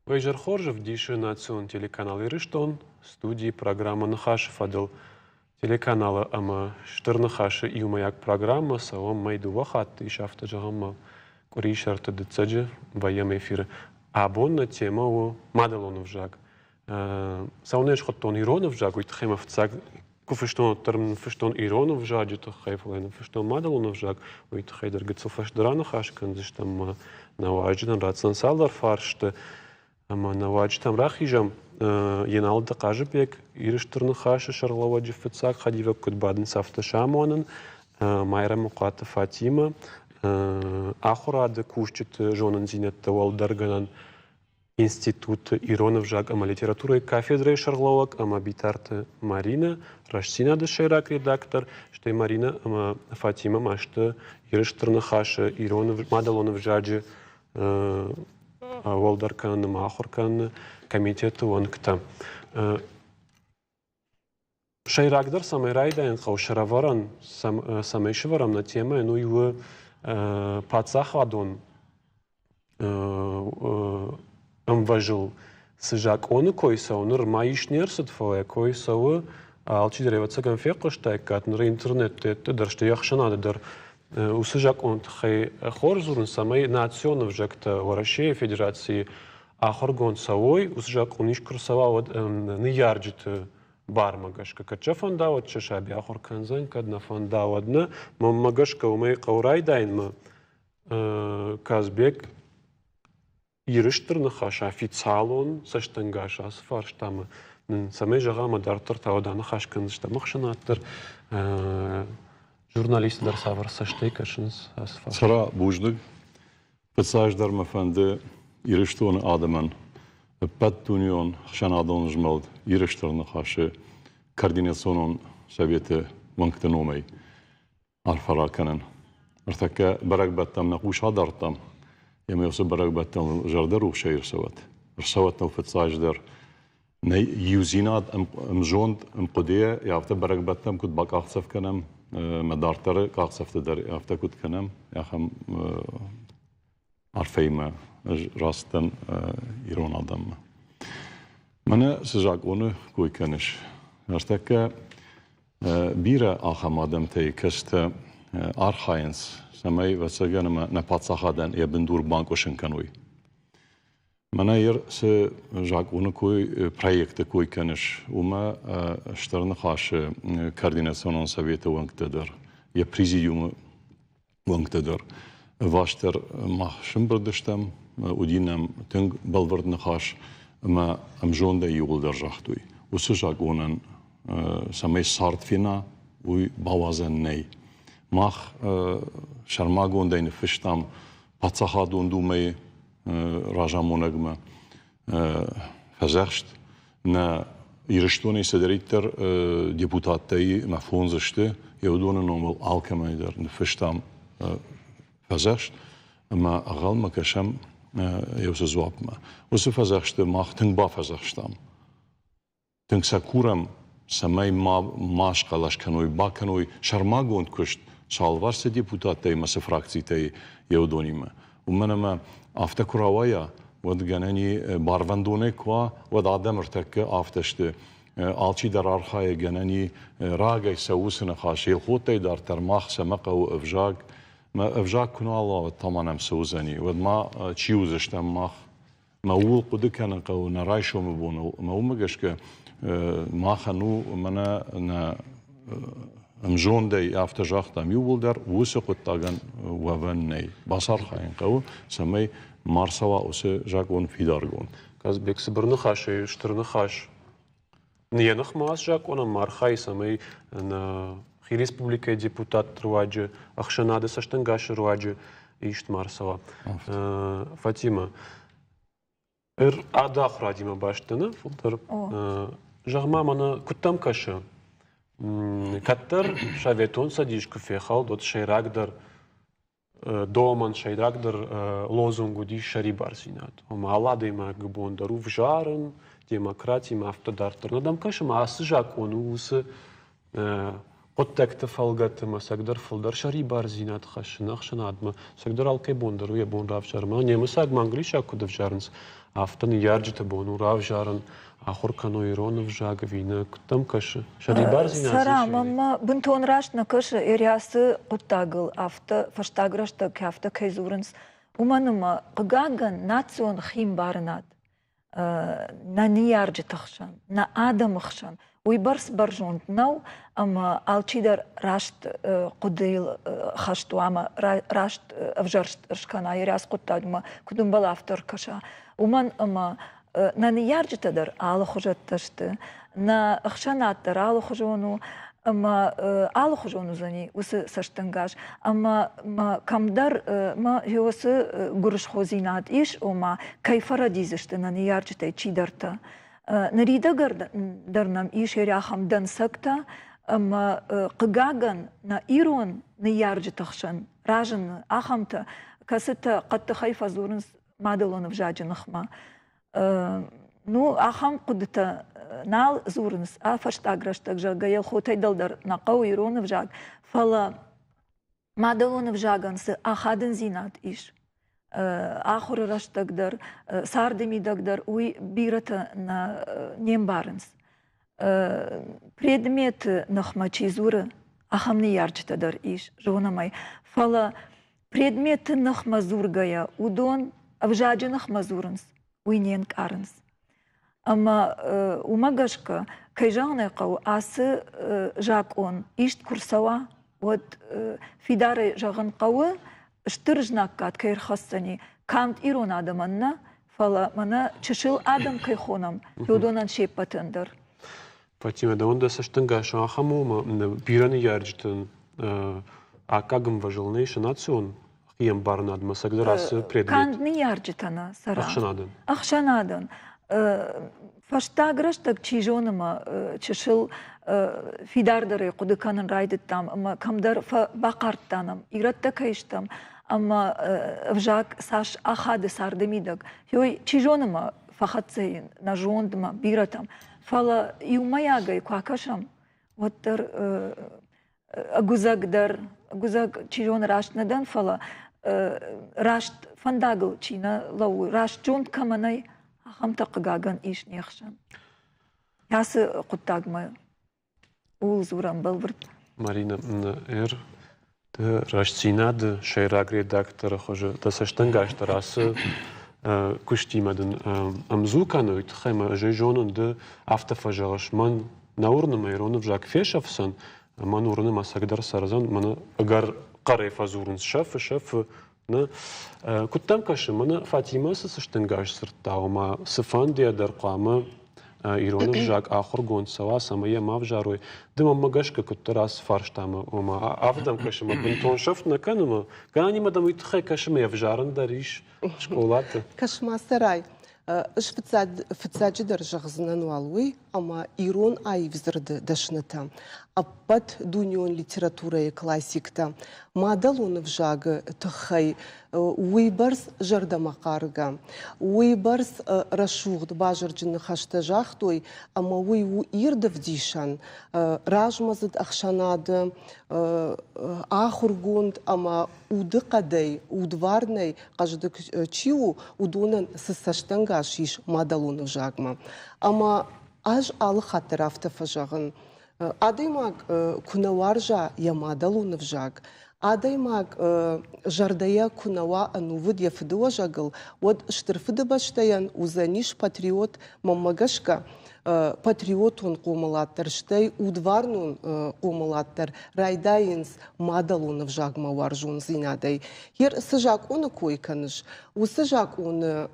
Вейжер Хоржев, Диши Национ телеканал Ириштон, студии программа Нахашев Адыл телеканала Ама Штырнахаши и Умаяк программа Саом Майду Вахат и Шафта Джагамма Куришарта Децаджи Ваем эфир. Абонна тема у Мадалонов Жак. Саунеш Хоттон Иронов Жак, уйт Хемов Цаг, Куфештон Терм Фештон Иронов Жаджи, то Хайфлайн Фештон Мадалонов Жак, уйт Хайдер Гецофаш Дранахашкан, там Наваджин Рацан Салдар Фарште. Ама наваджи там рахижам еналда кажепек ириштырны хашы шарлаваджи фицак хадивек кудбадын сафта шамонын майра муката Фатима ахурады кушчит жонын зинетті валдарганан институт Иронов жак ама литература и кафедры шарлавак ама битарты Марина Рашсина дышерак редактор что Марина ама Фатима машты ириштырны хашы Иронов Мадалонов жаджи Волдаркан, Махуркан, комитет Уанкта. Шайрагдар самый райдайн хаушараваран самый шеварам на тему, ну его пацахадон амважил сжак он койса, он рмаиш нерсет фоя койса, алчидереваться конфекоштай, кат на интернет, это дарште яхшанада дар. Усыжак он тхай хорзурн самой национов жакта в России Федерации ахоргон савой усыжак он ишкурсава вот неярджит бармагашка качафан да вот чашаби ахор канзан кадна фанда одна мамагашка умей каурайдайн казбек ирыштырны хаша официалон саштангаша сфарштама самой жагама дартыр тауданы хашканышта махшанаттыр Журналистler саварса штекашыныз асфар. Sıra bujdug. Petsajlar mefendi iriştonu adamın pet dunyon xşanadon jmald iriştörnü xaşı koordinasyonun Sovyeti vanktenomey arfarakanın. Artaka barakbattam naquş hadartam. Yeme yosu barakbattam jardar u şehir savat. Savat no petsajlar ne yuzinat mjond mqdiye yafta barakbattam kut baqaqsaf kanam مدارتر کاغذافت در افته کود کنم یا هم عرفیم راستن ایران آدم من سجاق اونو کوی کنش ارته که بیره آخام آدم تی کست آرخاینس سمی و سگانم نپاتسا خادن یا بندور بانکوشن کنوی من ایر سجاق اونو کوی پروژه کوی کنش وما اشترنا خاش کوردیناسیون سویت وانگتدر یا پریزیوم وانگتدر واشتر ما شنبردشتم ودینم تنگ بالورد نخاش ما امجون ده یول در جاختوی و سجاق اونن سمی سارت فینا وی باوازن نی ماخ شرماگون دین فشتم پاتساخادون دومی راجامونگما فزخت نا يرشتوني سدريتر ديبوتاتي مفهونزشت يودون نومل الكمايدر نفشتام فزخت ما اغال ما كشم يوسزوابما وس فزخت ما تنبا فزختام تنك ساكورم سماي ما ماش قلاش كانوي با كانوي شرماغون كشت شالوارس ديبوتاتي ما سفراكسيتي يودونيما ومنما افتكراويا ودجناني باروندونه كوا ودعدم ارتك افتشت آلچی در آرخای جنانی راجع سوسن خاشيل خوتي دار ترماخ سمقه وافجاق ما افجاق كنا الله طمانم سوزني ود ما تشيوزش تماخ ما اول قد كان قو نرايشو مبون ما ومجشك ما خنو منا نا امجون دي افتجاختم يول در وسق تاغن ووني بصر خاين قو سمي مارسوا اوس جاكون فيدارغون Казбек сборны хаши штырны хаш Ниянах мас жакона мархай самый на республика депутат руаджи ахшанады саштангаши руаджи ишт марсава Фатима адах радима баштыны фултар жагма мана куттам кашы каттар шаветон садишку фехал дот шейрагдар Доман шайрагдар лозунгу ди шарибарсинат. Омалады ма гбондару демократии ма автодартер. Надам кашем асыжак он усы قد تكتفل قد ما سقدر فلدر شري بارزينات خشناخ شناد ما سقدر الكي بوندر ويا بون راف شرما نيم ساق مانغليش اكو دفجارنس افتن يارجت بونو راف جارن آخر كانوا يرون في جاگ فينا كتم كش شري بارزينات سرا ماما بنتون راش نكش إرياس قطاقل أفتا فشتاقرشتا كافتا كيزورنس ومانما قاقن ناتسون خيم بارنات نا نيارج تخشن نا آدم خشن ويبرس برجون نو أما آلچيدر راشت قديل خشتو أما راشت أفجرشت رشكنا يرياس قطاق ما كدوم بلافتر كشا ومن أما نا نيارج تدر آل خجت تشت نا خشنات در آل خجونو أما آل خجونو زني وس سشتنگاش أما ما كم در ما هوس قرش خوزينات إيش وما كيف رديزشت نا نيارج تي چي درتا نريدا درنم إيش يرياخم دن سكتا أما قاقن نا إيرون نيارج تخشن راجن آخمتا كستا قد تخيف زورنس مادلون فجاج نخما نو آخم قدتا نال زورنس فشتاقرشتك جاقا يلخوتي دلدر نقو يرون فجاق فلا مادلون فجاقنس آخادن زينات إيش آخر رشتك در ساردمي دقدر وي بيرتا نا نيم بارنس предмет نخما چيزورة آخم نيارجتا در إيش جونا ماي فلا предмет نخما زورگايا ودون أفجاج نخما زورنس وينين كارنس أما ومقاشكا كي جانا قو آس جاك أون إيشت كورسوا ود في دار جاغن قو اشترجناك كات كير خصني كانت إيرون آدمنا فلا منا تششل آدم كي خونم يودونان شيبا تندر Фатима, да он да саштангаш ахаму бирани ярджтен акагм важылнейш национ хием барнад масагдерас предмет. Канд не ярджтана сара. Ахшанаден. Ахшанаден. Фаштаграш так чижонама чешил фидардары кудыканын райдыттам, ама камдар бакарттанам, играттакайштам, ама вжак саш ахады сардемидак. Йой чижонама фахатсейн нажондма биратам. فلا يوم ياجي كواكشم وتر أجوزك در أجوزك تيجون راشت ندن فلا راشت فنداغل تينا لو راشت جون كماني هم تقجعن إيش نيخشن ياس قطاق ما وزورم بالورد مارينا ده راشتينا ده شيراغ редактор خоже ده سشتنگاش تراس كشتيمدن أمزوكانويت خيمة جيجونن ده أفتفجرش من نورنا ما يرون بجاك فيشافسن ما نورنا ما سقدر سرزان من أجر قريفة زورن شاف نا كتم كش من فاطمة سشتنگاش سرتاو ما سفان دي در قامة يرون بجاك آخر جون سوا سمايا ما بجاروي دم ما جاش كتراس فرش تامه وما أفضل كش ما بنتون شفنا كانوا كاني ما دم يتخي كش ما يفجارن دريش شكولات كش ما سراي إيش فتساعد درجة غزنان والوي أما إيرون أي وزرد دشنتا أبد دنيون ليتراتورة كلاسيكتا ما دلون فجاج تخي ويبرس جرد مقارجا ويبرس رشوغ باجر جن خشت جاختوي أما وي يردف ديشان راجمزد أخشاناد آخر جوند أما ودقدي ودوارني قصدك تشيو ودونن سستشتنجاشيش ما دلون فجاجما أما أج على خاطر أفتفجعن أديماك كنوارجا يمادلون فجاج أديماك جرديا كنوا أنو ودي فدوا جاجل ود اشترفد باشتيان وزانيش باتريوت ممجشكا патриотун қомалаттар, штай удварнун қомалаттар, райдайынс мадалуны вжагма варжун зинадай. Хер сыжак оны койканыш, у сыжак оны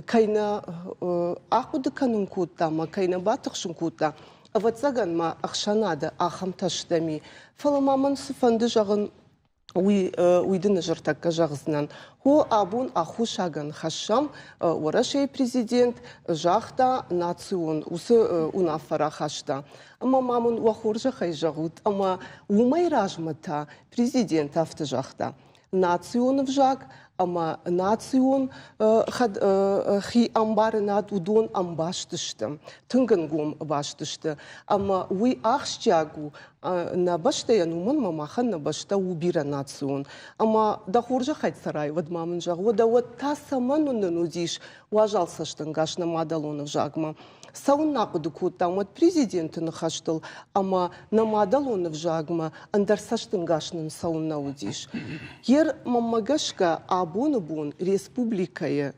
кайна ақуды канун куттама, кайна батықшын кутта, аватсаган ма ақшанады ақам таштами. Фаламамын сыфанды жағын уйдыны жыртакка жағызынан. Хо абун аху шаган хашам, орашей президент, жахта национ, усы унафара хашта. Ама мамын уахор жағай жағуд, ама умай ражмата президент авты жахта. ناتسيون فجاك أما ناتسيون خد خي أمبار نات ودون أمباش تشتم تنجنقوم باش تشتم أما وي أخشجاقو نبشته ينومن ما خن نبشته وبير ناتسيون أما دخورجا خيط سراي ود ما من جاق ودا ود تاسمن ننوديش واجال سشتنقاش نمادلون فجاقما ساون ناقد كوتام ود президент نخشتل أما نمادلون فجاقما أندر سشتنقاش نساون نوديش ير ممجشكا أبون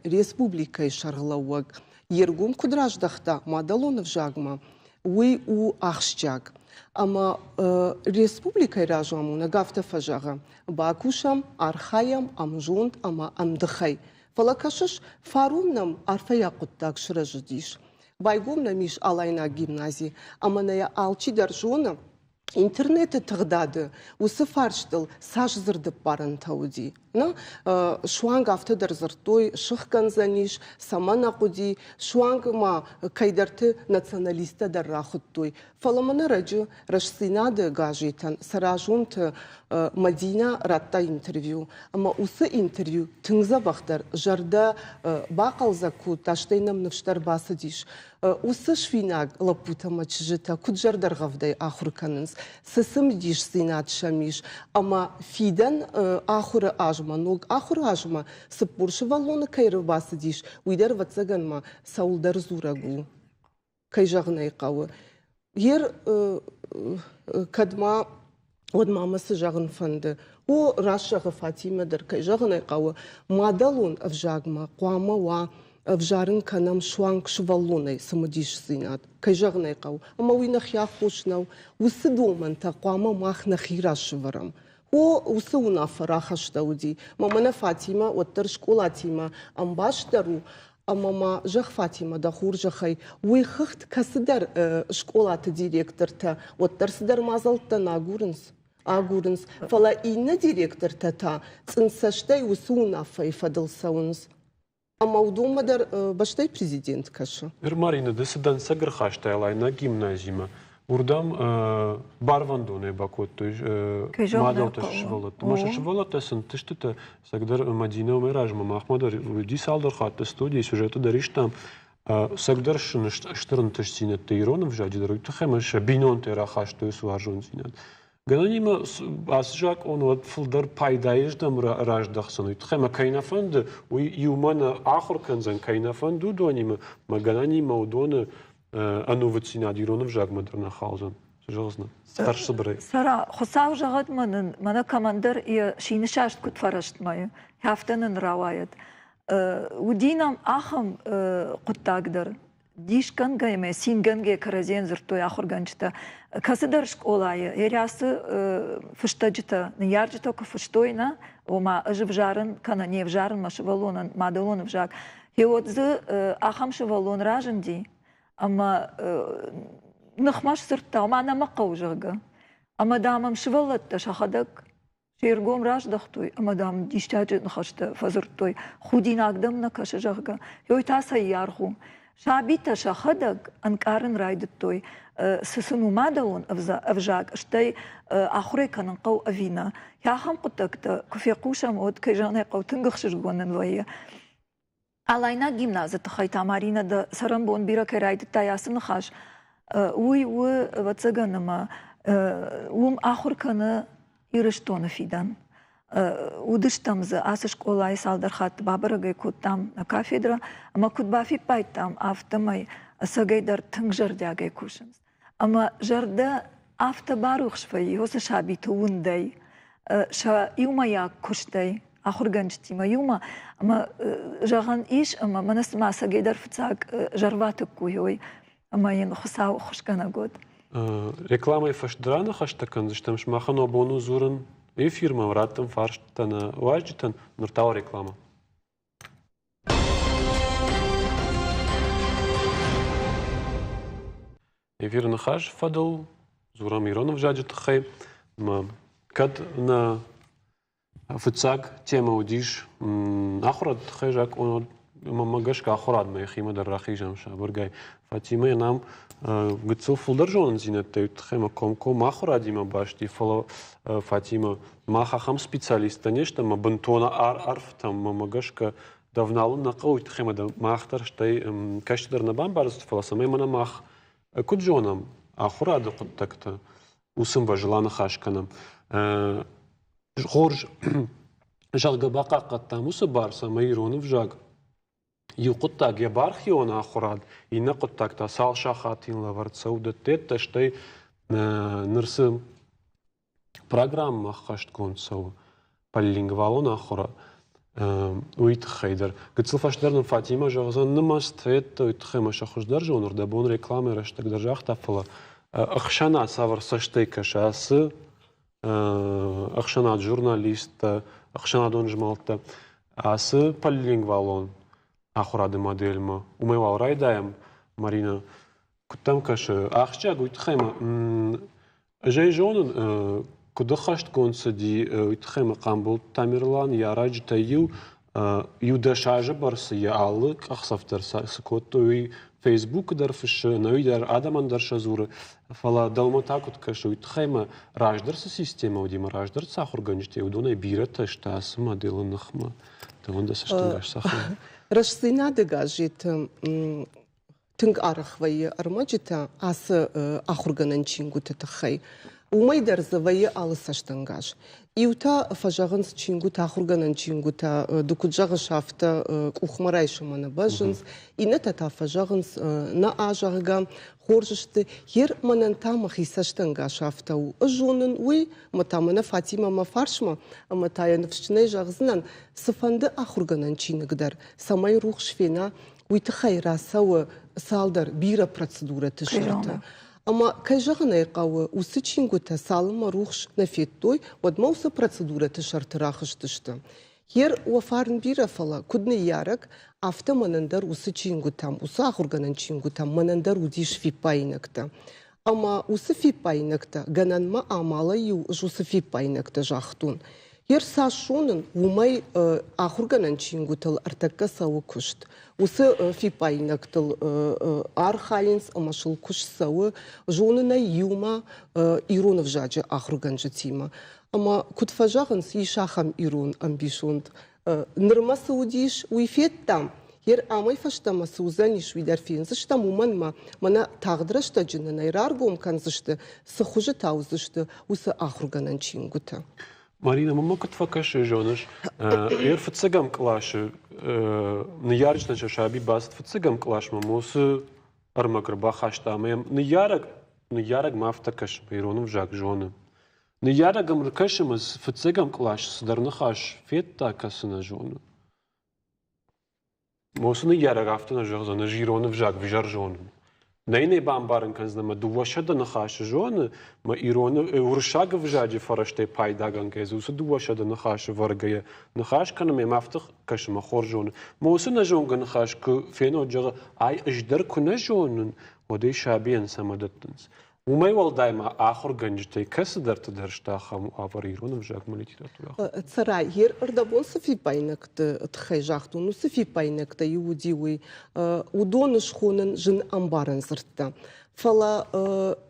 республикая шарлауаг يرجوم كدراج دختا مادلون فجاقما وي و أخشجاق أما республикая راجامونا قافتا فجاقا باكوشام أرخايام أمجوند أما أمدخي فلاكاشش فارومنام أرفيا قطاق شرجديش بايقومنا ميش علينا гимназии أما نيا алчи درجونا интернеты тығдады, осы фарштыл саш зырдып барын тауди. Шуанг автодар зыртой, шыққан заниш, саман ақуди, шуанг ма кайдарты националиста дар рахуттой. Фаламана раджу рашсинады гажитан, саражунты Мадина ратта интервью. Ама осы интервью тыңза бақтар, жарда бақалза ку таштайнам нывштар басы диш. Осы швинаг лапутама чжита, куджардар гавдай ахурканынс. Сысым диш синат шамиш. Ама фидан ахуры ажма, ног ахуры ажма, сыпуршы валоны кайры басы диш. Уйдар ватсаганма саулдар зурагу. Кайжағынай қауы. Ер кадма od maması жағын фанды. O raşağı Fatime'dir. Kayjağınay qağı madalun avjagma, qama wa avjarın kanam şuan kşıvallunay samadiş zinat. Kayjağınay qağı. Ama uynaq ya xoşnav. Usı domanta qama mah nakhira şıvaram. O usı una farahaşta udi. Mamana Fatima ottır şkolatima. Ambaşdaru Амама жах Фатима да хуржахай, уй хыхт касыдар школаты директорта, оттарсыдар мазалтта нагурынс, агурынс, фала инна директорта та, цынсаштай усуна файфадылсаунс. Ама удумадар баштай президент каша. Марина, десыдан сагыр хаштайлайна гимназима. Урдам барвандоны бакот, то есть мадал то шволот. Маша шволот эсен тыштыта сагдар Мадина умеражма Махмадар уйди салдар хатта студии сюжету дариш там сагдар штырн тыштинет тейронов жадидар тхемаш бинон тера хашто суаржон зинат. Гананима асжак он вот фулдар пайдайш дам раждахсан. Тхема кайнафанд уй юмана ахур канзан кайнафанд дудонима магананима удоны أنو وتسينا ديرونم جاك مدرنا خالصا جوزنا ستار صبري سارا خصاو جغد من كماندر شين شاشت كنت فرشت ماي هافتن روايت ودينام أخم قد أقدر ديش كان جاي ما سين كان جاي كرزين زرتو آخر جانجتا كسدرش قولاي يرياس فشتجتا نيارجتا كفشتوينا وما أجب جارن كان نيف جارن ما شوالون ما دلون فجاك هيوتز أخم شوالون راجندي أما نخماش سرتا وما أنا ما قوجغا أما دامم شولت شخدك شيرقوم راش دختوي أما دام ديشتاج نخشت فزرتوي خودي ناقدم نكش جغا يوي تاسا يارخو شعبيتا شخدك أنكارن رايدتوي سسنو مادلون أفجاك اشتاي آخري كان نقو أفينا يا خم قطكتا كفي قوشا مود كيجاني قو تنغخش جوانا نوية علينا جيمنازة تخيط عمارينا دا سرنبون بيرا كرايد تاياسن خاش وي واتساقنما وم آخر كان يرشتون فيدان ودشتمز آسش قولاي سالدر خات بابرغي كوتام كافيدرا اما كود بافي بايتام آفتماي ساقاي در تنجر داقاي كوشنز اما جردا آفتا باروخ شفاي هوسا شابي تونداي شا يوما ياك كشتاي آخر گنجتی ما یوما اما جهان ایش اما من اسمع سجدر فتاق جرواتك كويوي اما ين خساو خوش كنا جود ركلامي فشدرانه خشتكن زشتمش ما خنو بونو زورن اي فيرما وراتم فارشتن واجتن نرتاو ركلامه ايفير نخاش فضل زورا ميرونов جاجت خي ما كد на فتساق تيما وديش أخرد خيجاك أنا ممجش كأخرد ما يخيمه در رخي جمشة برجع فاتيمة نام Гцел фулдержон зинет тейт хема комко махурадима башти фало Фатима махахам специалиста нечто ма бентона арф там магашка давналу на каут хема да махтар штай каштер на бамбарст фаласаме мана мах куджонам ахурада куттакта усым важлана хашканам хорж жалга бака каттам усы барса майронов жаг يقطع جبارخيون آخراد ينقطع تسال شخاتين لورتسو دتت تشتي نرسم программа خشت كون سو باللينغوالون آخرا ويت خيدر قلت لفاش درنا فاطمة جوزان نماستفيد ويتخيم شخص درجة ونرد بون ريكلامي رشتك درجة اختفلا أخشنا سافر سشتي كشاس أخشنا جورناليست أخشنا دون جمالتا آس باللينغوالون آخراد مدل ما وما وراي دايم مارينا كنتم كش أخشى قلت خيمة جاي جون كده خشت كونس دي يتخيمة قامبول تاميرلان يا راج تيو يودشاج برس يعلق أخصفتر سكوتوي فيسبوك درفش نوي در آدم در شزور فلا دلما تاكت كش يتخيمة راج درس سيستم ودي ما راج درس آخر جنجتي ودونه بيرة تشتاس ما دل النخمة تون دس اشتغاش سخن رشدينا دقاجيت تنق أرخوي أرمجتا أس أخرجنا نشينغو تتخي وما يدرز ويا على ساشتنجاش يوتا فجاغنس تشينغو تا أخرجنا نشينغو تا دكتور شافتا كوخمرايش منا بجنس إنتا تا فجاغنس نا أجاغا خورجت هير منن تام خيساشتنجا شافتا وجونن وي متامنا فاطمة ما فارشما أما تايا نفشني جاغزنان سفند أخرجنا نشينغدر سماي روح شفينا ويتخير سوا سالدر بيرا процедура تشرت أما كجاغنا يقاو وسيتشينغو تسالما روحش نفيتوي ودما وس процедура تشرت راخش تشتا هير وفارن بيرا فلا كدني يارك أفتا منندر وسيتشينغو تام وساخرجنا نشينغو تام منندر وديش في باينكتا أما وس في باينكتا غنان ما أمالا يو جوس في باينكتا جاختون هير ساشونن وماي أخرجنا نشينغو تل أرتكا سوا كشت وس في باينك تل أرخاينس أما شل كش سوا جوننا يوما إيرون في جاجة أخرجنا جتيما أما كنت فجاغنس يشاخم إيرون أمبيشونت نرما سوديش ويفيت تام هير أماي فشتما سوزانيش ويدار فين زشتا ما منا تغدرشتا جننا يرارغوم كان زشتا سخوجة تاوزشتا وس أخرجنا نشينغو تا Марина, мама тфакаш жонаш. Ер фцегам клаш. Ньярич на чашаби баст фцегам клаш мамус армагр бахашта мем. Ньяраг мафтакаш иронов жак жоны. Ньярагам ркашмас фцегам клаш сдарнахаш фетта касна жоны. Мосны яраг афтана жагзана жиронов жак вижар жоны. Нейне бамбарен канзна ма дуашада нахаш жоны ма ироны уршаг вжади фараште пайдаган кезус дуашада нахаш варгая нахаш канаме мафтах кашма хор жоны мосна жонга нахаш ку фено жага ай иждар куна жонын оде шабиен самадаттынс وما يوال دايما آخر جنجتي كسدر تدرشتا خام آفريرون وجاك ملتي تطلع. ترى هير أردبون سفي بينك تخيجاختون وسفي بينك تيوديوي ودونش خونن جن أمبارن زرتا. فلا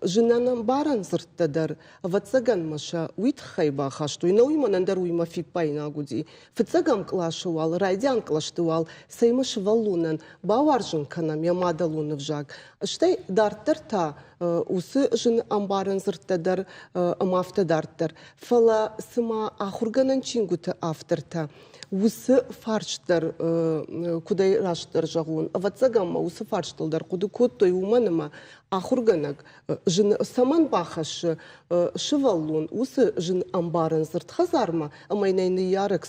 جنان أمبارن زرتا در واتسجن مشا ويتخيبا خاشتو ينوي من أندر ويما في بينا جودي. فتسجن كلاشوال رايدان كلاشتوال سيمش والونن باورجن كنام يمادلون وجاك. شتى دارترتا وس جن أمبارن زرتا در مافتا دارتر. فلا سما آخرجنن چينجوت آفترتا. وس فارشتر كوداي راشتر جاغون واتسجن وس فارشتل در كودو كوتو يومنما آخرجنك جن سمان باخش شوالون وس جن أمبارن زرت خزارما أما ينين يارك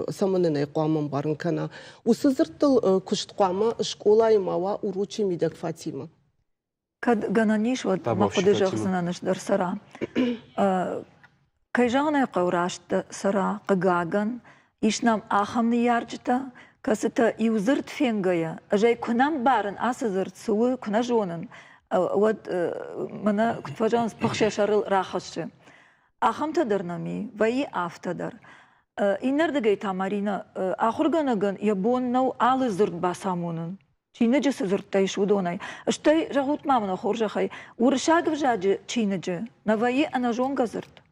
سماننا يقام أمبارن كنا وس زرتل كشت قاما شكولا يماوا وروتشي ميدك فاطمة كد غنانيش ود ما قدجخ زنانش در سرا كيجانا قوراشت سرا قغاغن يشنام آخم نيارجتا كستا يوزرت فينغايا جاي كنام بارن اسزرت سو كنا جونن ود منا كنت فجانس بخشي شرل راخش آخم تدرنامي وي آفتدر إنر دقي تامارينا آخر غنغن يبون نو آل زرت باسامونن Чиныджы сызырттай шудонай. Штай жагут мамна хоржахай. Уршаг вжаджы чиныджы. Наваи анажон газырт.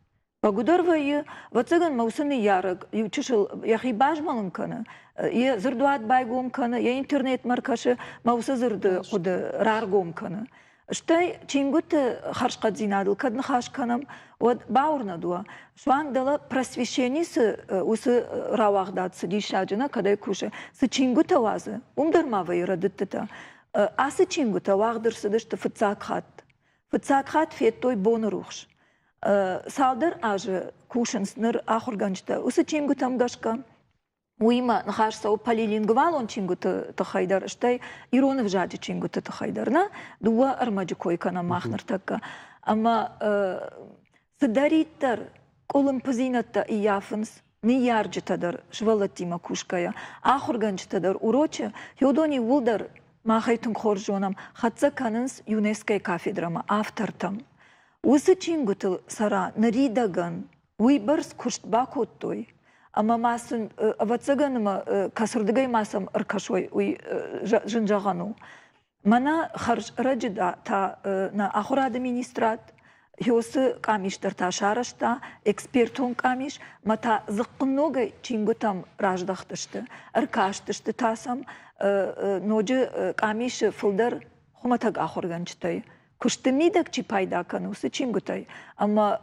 Багудар ваи вацыган маусыны ярык. Чышыл яхи бажмалын каны. Я зырдуат байгом каны. Я интернет маркашы маусы зырды құды раргом каны. Штай чингуты харшқат зинадыл кадны хашканам. Вот баурна дуа. Шуангдала просвещенisi усы равагдатсы дишаджына кадай кушы. Сы чингута вазы. Умдармава ирадыттыта. Асы чингута вагдырсы дышты фыцакхат. Фыцакхат феттой боны рухш. Салдар ажы кушынсныр ахурганчта. Усы чингутам гашка. Уима нахашса у полилингвал он чингута тахайдар. Штай иронов жаджи чингута тахайдарна. Дуа армаджи койкана махнар такка. Ама Садариттар колым пызинатта и яфынс, не ярджитадар швалатима кушкая, ахурганчитадар уроче, юдони вулдар махайтын хоржонам, хатса канынс ЮНЕСКО кафедрама автортам. Усы чингутыл сара наридаган, уйбарс куштбакоттой, ама масын авацаганыма касырдыгай масам ыркашой уй жынжагану. Мана харж раджида та на ахур администрат, Йосы камиштар та шарашта, экспертон камиш, мата зыққынногай чингутам раждақтышты, ыркаштышты тасам, ноджы камиш фылдар хуматаг ахорганчтай. Куштымидак чи пайда канусы чингутай, ама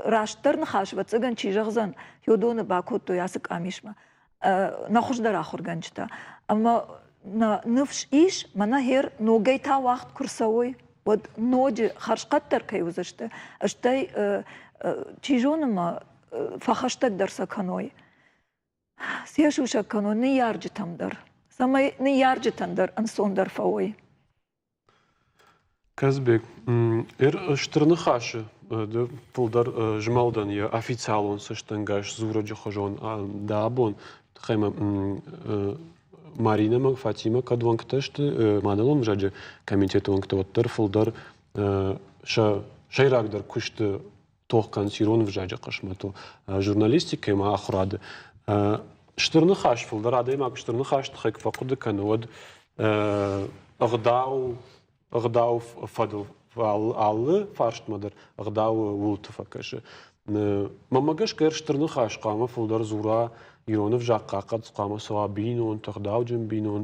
раштарны хашвацыган чижағзан, йодоны бакотто ясы камишма, нахуждар ахорганчта. Ама на нывш иш, мана хер ногай та вақт курсавой, Вот ноджи харшкаттар кайузашты. Аштай чижоныма фахаштак дарса каной. Сяшуша каной не ярджитамдар. Самай не ярджитандар ансондар фаой. Казбек, штырны хашы, пылдар жмалдан я официал он сыштангаш зураджы хожон да абон. Хайма Марина Фатима кадванкташты мадалом жаджы комитет ванктаваттар фылдар шайрагдар кушты тоққан сирон жаджы қашмату журналистика ма ахрады. Штырны хаш фылдар адайма штырны хаш тхайк фақуды кануад ағдау фадыл аллы фарштмадар ағдау вултыфа кашы. Мамагаш кэр штырны хаш қама фылдар зура Иронов жаққа қад қама сыға бейнон, тағдау жын бейнон,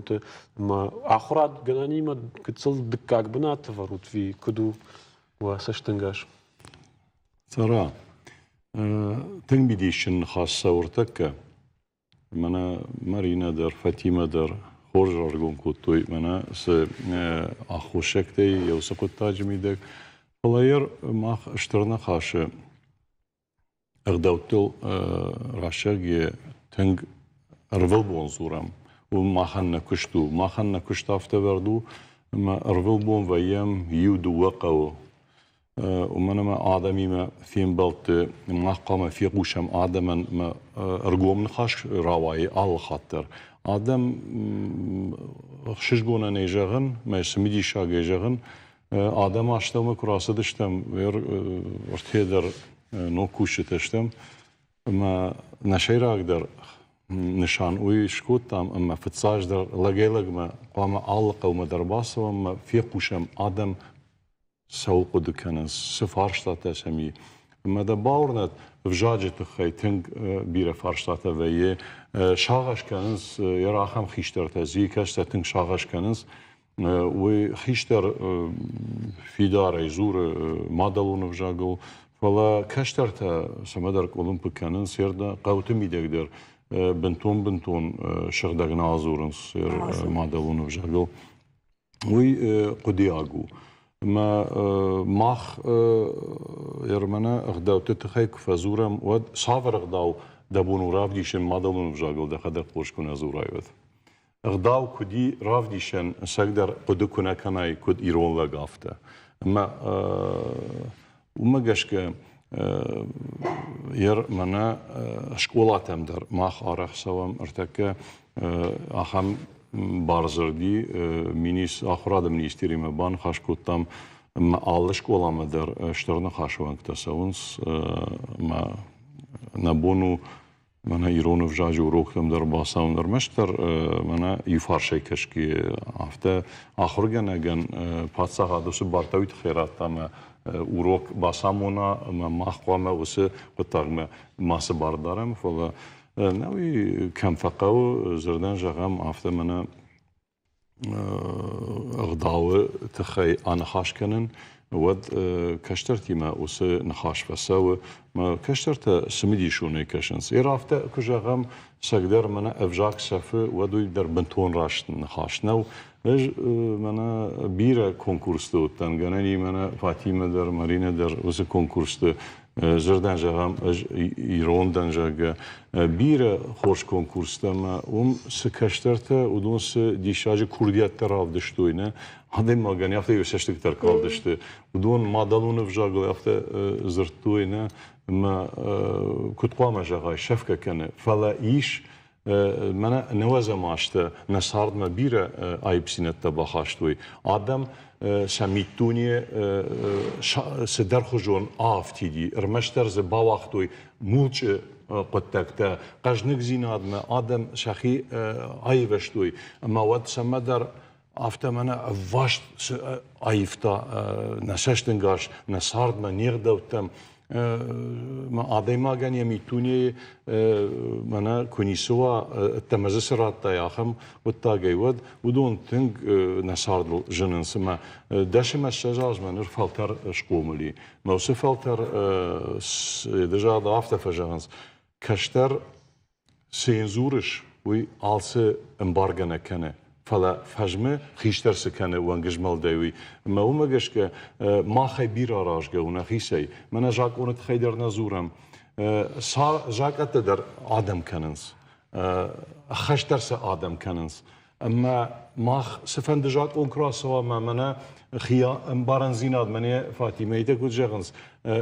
ма ахурат гананима кыцыл дыккак бынаты варут ви кыду васаштынгаш. Сара, тың бидишін хасса ортакка, мана Маринадыр, Фатимадыр, хоржаргон куттой, мана сы ахушектей, яусы куттажымидек, Палайыр мах штырна хашы ағдауттыл рашаге тәнг ырвыл бон зурам. У маханна күштафта верду, ырвыл бон вайям юду вақау. ومنما آدمی ما فیم بالت مقام فیقوشم آدم ما ارجوم نخاش روایی آل خاطر آدم شجبونا نیجگن ما اسمیدی شاگیجگن آدم آشتم کراسه داشتم ویر ارتیدر نوکوش داشتم ما نشیراق در نشان ویش کودم اما فتساج در لگیلگ ما قام آل قوم در باسم ما فیقوشم آدم سوق دكانس سفارشتا سمي ماذا باورنت فجاجت خي تنگ بير فارشتا ويه شاغش كانس يراخم خيشتر تزي كاست تنگ شاغش كانس و خيشتر في دار يزور مادلون فجاغو فلا كاشتر تا سمدرك اولمبيك كانس يردا قوت ميدغدر بنتون شغدغ نازورنس مادلون فجاغو وي قدياغو ما ماخ يرمنا اغداو تتخيك فزورم ود صافر اغداو دابون رافديشن مادلون فجاغل دخدر قوشكون ازورايوت اغداو كدي رافديشن ساقدر قدكونا كناي كد ايرون لغافتا ما وما قشك يرمنا شكولاتم در ماخ ارخ سوام ارتكا اخم بارزردی مینیس آخراد منیستری مبان خاش کتام ما آلش کلام در شترن خاشوان کتاسونس ما نبونو منە ئیرۆنف ژاژ و ڕۆکتم دەر باساون دەرمەشتر منە یفارشەی کەشکی ئافتە ئاخورگەنەگەن پاتساغا دەس بارتەویت خێراتامە وروک باسامونا ما خوامه وسه قطعه ماسه باردارم فلا نوی کم فقاو زردن جغم آفته منه غداوه تخی آنخاش کنن ود کشترتی ما وسه نخاش فساو ما کشترت سمیدی شونه کشنس آفته کجغم سقدر منه افجاک سفه ودوی در بنتون راشت نخاش نو منە بیرە کۆنکورستە تەنگەنەنی منە فاتیمە دەر مەرینە دەر وەسە کۆنکورستە زردەنجەغام ئیرۆن دەنجەگە بیرە خۆش کۆنکورستەمە وم سکەشتەرتە و دۆن دیشاجی کوردیەتە ڕاودشتوینە هەندێک ماگەنی یافتە یۆسەشتێک تەرکاڵ دەشتە و دۆن مادەڵونە ڤژاگڵ یافتە زرتوینە کوتقوامە ژەغای شەفکەکەنە فەڵە ئیش منە نەوەزە ماشتە نەساردمە بیرە ئایبسینەتە بەخاشتوی ئادەم سەمیتونیە سدەرخۆژۆن ئافتیدی ئەرمەشتەر زە باوەختوی موچ قوتەکتە قەژنک زینادمە ئادەم شەخی ئایڤەشتوی ئەمەوەت سەمەدەر ئافتە منە ڤاشت ئایفتا نەسەشتنگاش نەساردمە نیغدەوتەم ئادەی ماگەنیە میتونی منە کونیسوە تەمەزە سراتە یاخەم وتاگەیوەد ودۆن تنگ نەسارد ژننسمە دەشمە شەژاژمەنر فەڵتەر شقۆملی مەوسە فەڵتەر دژا ئافتە فەژەنس کەشتەر سێنزورش وی ئالسە ئەمبارگەنەکەنە فلا فجمه خیشتر سکنه و انگجمال دوی ما او مگش که ما خی بیرا راجگه و نخیسی من جاک اونت خیدر نزورم جاک ات در آدم کننس خشتر س آدم کننس اما ما سفند جاک اون کراسوا ما منه خیا بارن زیناد منه فاطمه ایده کد جغنس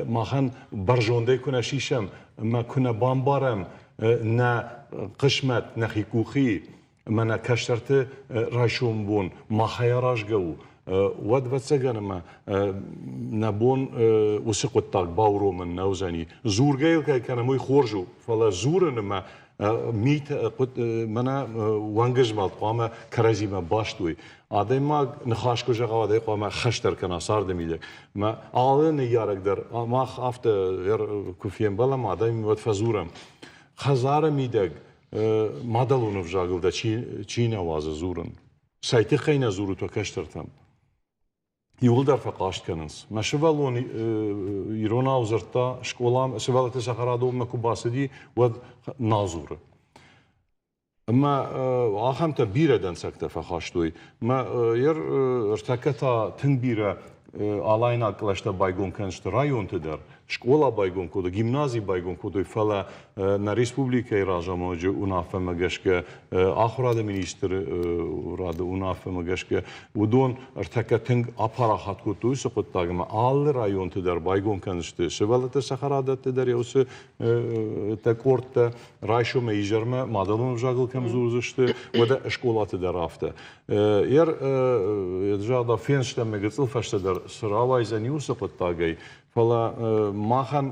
ما خن برجونده کنه شیشم ما کنه بامبارم نه قشمت نخیکوخی منە کەشتەرتە ڕایشۆم بوون ماخەیە ڕاشگە و وەد بەچەگەنەمە نەبوون وسە قوتاک باوڕۆ من نەوزانی زورگەیەکەنەمۆی خۆرژ و فەڵە زورنمە میت منە وەنگژمەڵ قامە کەرەزیمە باشتوی ئادەی ماگ نخاشکۆژەغا ئادەی قامە خەشتەرکەنا ساردەمیدەک مە ئاڵێنە یارێک دەر ماخ ئافتە کوفیێن بەڵەم ئادەی وەد فەزورم خەزارە میدەک مادەڵونە ڤژاگڵدە چی نەوازە زورن سایتی خەینە زور و تۆ کەشترتم یوڵ دەرفە قاشتکەنس مە شڤەڵۆن ئیرۆنا و زرتا شکۆڵام شڤەڵەتە شەخەرادۆ مەکو باسدی وەد نازورە ئەمە ئاخەمتە بیرە دەنسەکتە فەخاشتوی مە یەر ڕتەکە تا تنگ بیرە ئاڵاینا کڵەشتە بایگۆن کەنشتە ڕایۆنتە دەر شکۆڵا بایگۆن کۆدە گیمنازی بایگۆن کۆدۆی فەلە نە ریسپوبلیکای ڕاژەمۆجە و نافەمە گەشکە ئاخورادە مینیستر ڕادە و نافەمە گەشکە و دۆن ڕتەکە تنگ ئاپارا هاتکۆتۆی سقوتتاگەمە ئاڵ ڕایۆنتە دەر بایگۆن کەنشتە شڤەڵەتە سەخەرادەتە دەریەوسە تەکۆرتە ڕایشۆمە ئیژەرمە مادەڵۆن ژاگڵ کەم زۆرزشتە وەدە ئەشکۆڵاتە دەرافتە یەر ژادا فێنشتە مەگەچڵ فەشتە دەر سراوای زەنی و سقوتتاگەی فەڵە ماخەن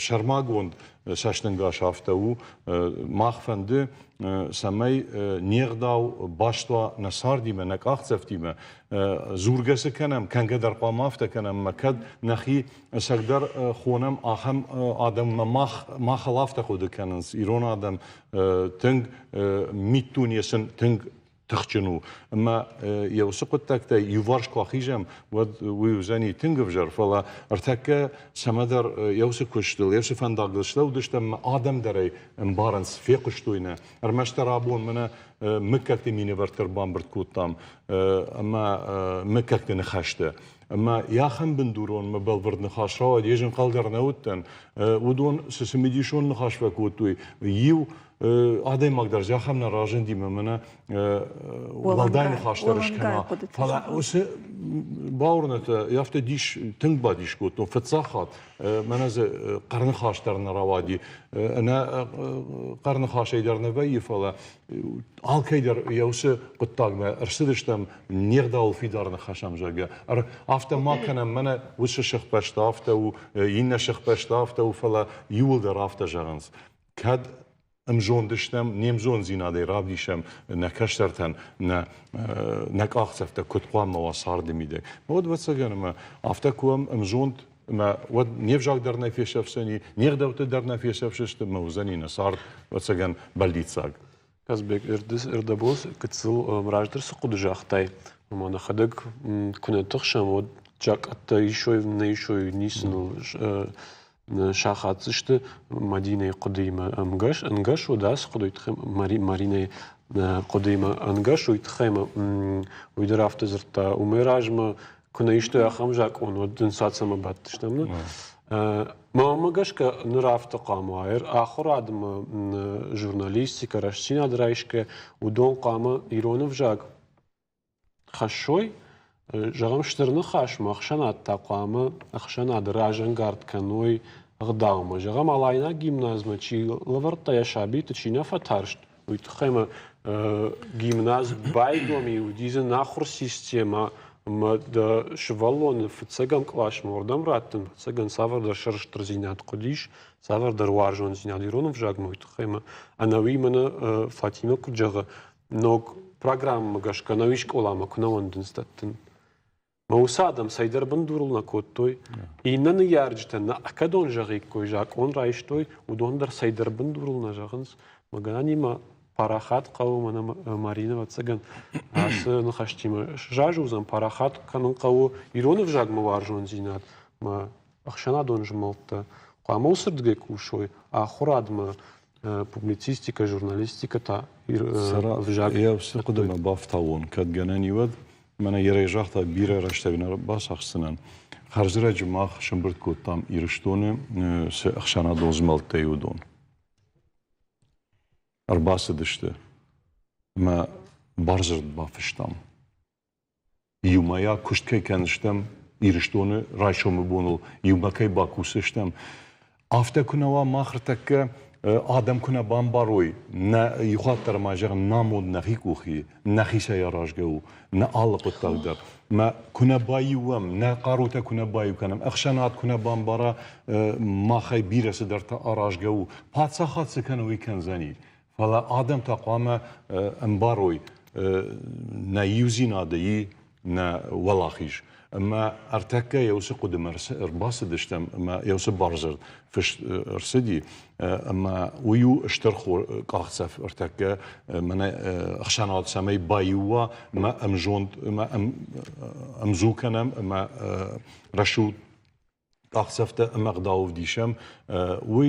شەرما گۆند شەشتنگا شافتە و ماخفەندە سەمەی نیغدا و باشتوە نەساردیمە نەکاخ چەفتیمە زورگەسەکەنم کەنگە دەرقا مافتەکەنم مەکەد نەخی سەکدەر خۆنم ئاخەم ئادەممە ماخەڵافتە خۆ دەکەنس ئیرۆن ئادەم تنگ میتونیەسن تنگ تخچنو اما یوسە قوتەکتە یوڤارش کواخیژەم وی وزەنی تنگە بژەر فەڵە ڕتەکە سەمەدەر یوسە کوشتل یوسە فەنداگڵشتە و دشتە ئادەم دەرەی ئەمبارنس فێ قشتوینە ئەرمەشتە رابوون منە مکەکتی مینەبەرتر بام برد کوتام ئەمە مکەکتە نەخەشتە ئەمە یاخەم بندورۆن مە بەڵبرد نەخاشراوە دێژن قەڵ دەرنەوتن ودۆن سسمیدیشۆن نەخاشفە کوتوی یو ئادەی مەگدەرز یاخەم نەڕاژن دیمە منە وەڵدای نەخاشتەرشکەنا فەڵە وسە باوڕنەتە یافتە دیش تنگ با دیش کوتۆ فتساخات منەزە قەرنە خاشتەر نەڕاوادی ئەنە قەرنە خاشەی دەرنەڤەی فەڵە ئاڵکەی دەر یوسە قوتاگمە ئەرسدشتەم نیغدا و فیدار نەخەشەم ژەگە ئافتە ماکەنە منە وسە شەخ پەشتافتە و یینە شەخ پەشتافتە و فەڵە یوڵ دەرافتە ژەغنس كاد امجون دشتم نيمزون زينادي رابديشم نكشترتن نكاخسفت كتقوام مواصار دميدك بود واتسجن ما افتكوم امجون ما ود نيفجاك درنا في شفسني نيغدوت درنا في شفشت موزني نصار واتسجن بلديتساق Казбек эрдабос кыцыл мраждыр сыкуды жахтай. Мана хадык күнө тыкшам вот жак атта еще не еще нисин шахатсышты Мадине кудыйма ангаш удас кудыйтхым Марине кудыйма ангаш уйтхым уйдырафты зырта умеражма күнө иште ахам жак он одын сатсама баттыштамны. Мама гашка нравта камаир, ахор адм журналистика, рашчина драйшка, удон кама иронов жаг. Хашой, жагам штырны хаш, махшанат тақама, ахшанат ражангард каной гдаума. Жагам алайна гимназма, чи лаварта яшаби, тачина фатаршт. Уйтхема гимназ байгоми, удиза нахур система, да швалон в цыган клаш мордам раттен цыган савар да шарштр зинат кодиш савар да руаржон зинат иронов жагмойт хема анавимана Фатима куджага ног программа гашка навиш колама кунавандын статтын маусадам сайдар бандурул на коттой иннан ярджтен на акадон жагик кой жак он райштой удондар сайдар бандурул на жагынс маганима парахат қауымына Марина ватсаган асы нахаштима жажузам парахат канун қау иронов жагма варжон зинат ма ахшана дон жмолта қамол сырдге кушой ахурадма публицистика журналистика та в жаг я все кудама бафтаун кад ганани вад мана ярежахта бира раштагна бас ахсынан харжра жмах шымбырт коттам ирштоны се ахшана дозмалта юдон أربعة دشته ما برزرد بافشتام يومايا كشت كي كانشتم يرشتونه رايشوم بونول يوما كي باكوسشتم أفتا كنا ماخرتك آدم كنا بامباروي نا يخاطر ما جر نامود نخيكوخي نخي سيراجو نا علق التقدر ما كنا بايوام نا قاروتا كنا بايو كنم أخشانات كنا بامبارا ما خي بيرس درتا أراجو باتسا خاطس كانوا يكن زني فلا آدم تقوام امباروي نا يوزينا دي نا ولاخيش اما ارتكا يوسف قدم ارباس دشتم اما يوسف بارزر فش ارسدي اما ويو اشترخو قاخسف ارتكا من اخشانات سمي بايوا ما امجوند ما امزوكنم ما رشود قاخسفته اما غداوف ديشم وي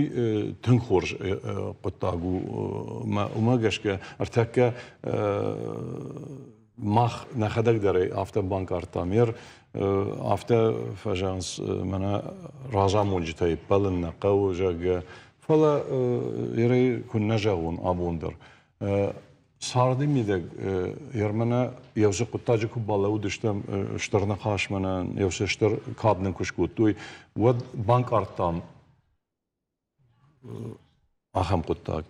تنخرج قطاغو ما وما قشك ارتكا ماخ نخدك دري افتا بانك ارتامير افتا فاجانس منا راجا موجتاي بالن نقو جاك فلا يري كنا جاون ابوندر صاردي ميدك يرمنا يوسف قطاجكو بالاو دشتم اشترنا خاش منا يوسف اشتر كادن كشكوتوي ود بانك ارتام اخم قطاج